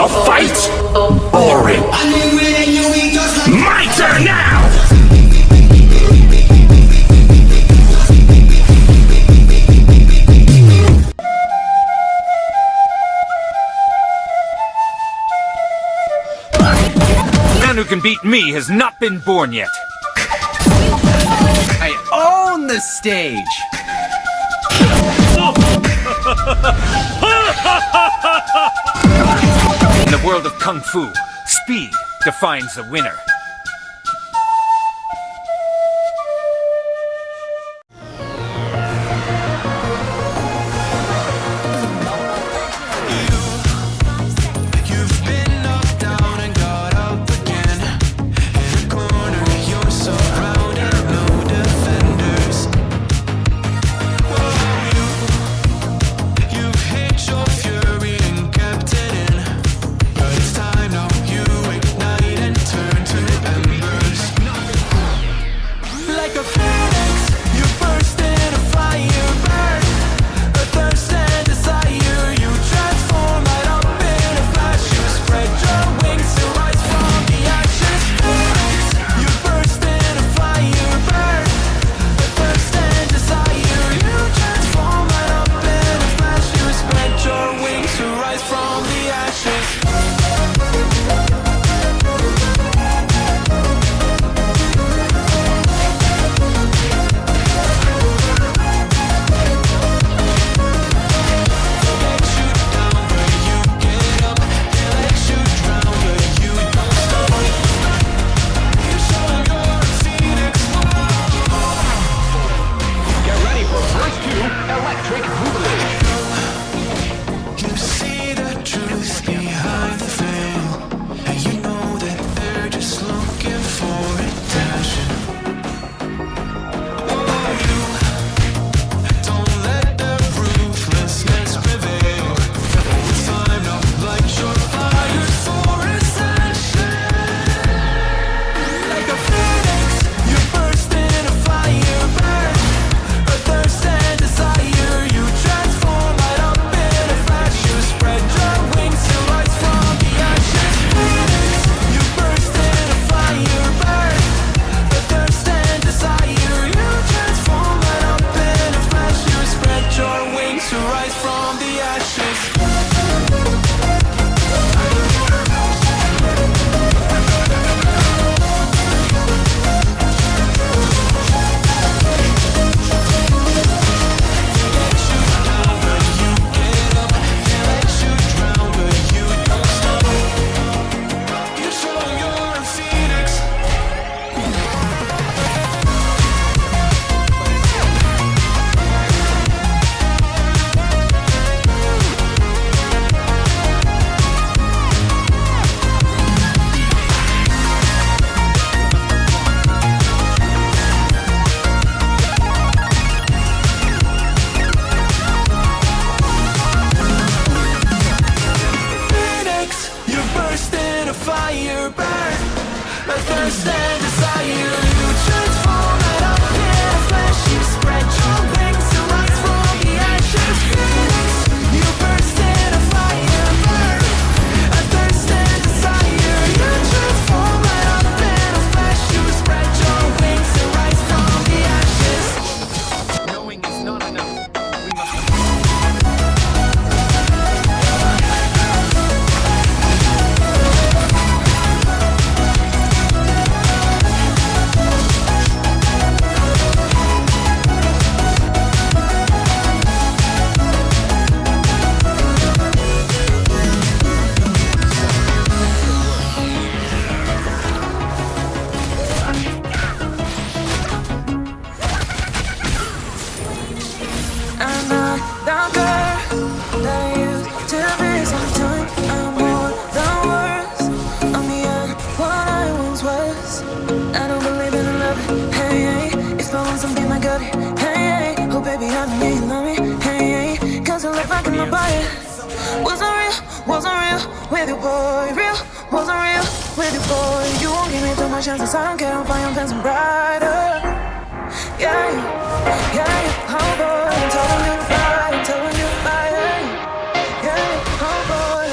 A fight? Boring. My turn now! The man who can beat me has not been born yet. I own the stage! In the world of Kung Fu, speed defines the winner. with you, boy. Real, wasn't real with you, boy. You won't give me too much chances. I don't care, I'm fine, I'm dancing brighter. Yeah, yeah, oh boy, I'm telling you, I'm telling you, yeah, oh boy,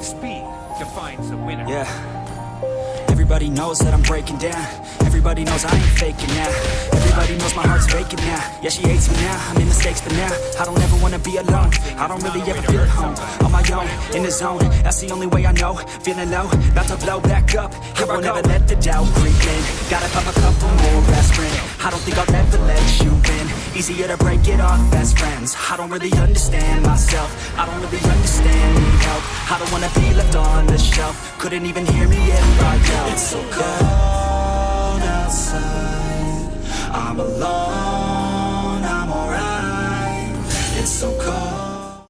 Speed defines the winner. Yeah. Everybody knows that I'm breaking down. Everybody knows I ain't faking now. Everybody knows my heart's vacant now. Yeah, she hates me now, I made mistakes but now I don't ever wanna be alone. I don't really ever feel at home. On my own, in the zone, that's the only way I know. Feeling low, about to blow back up. I won't ever let the doubt creep in. Gotta pop a couple more aspirin. I don't think I'll ever let you in. Easier to break it off best friends. I don't really understand myself. I don't really understand, need help. I don't wanna be left on the shelf. Couldn't even hear me if I yelled. It's so cold outside, I'm alone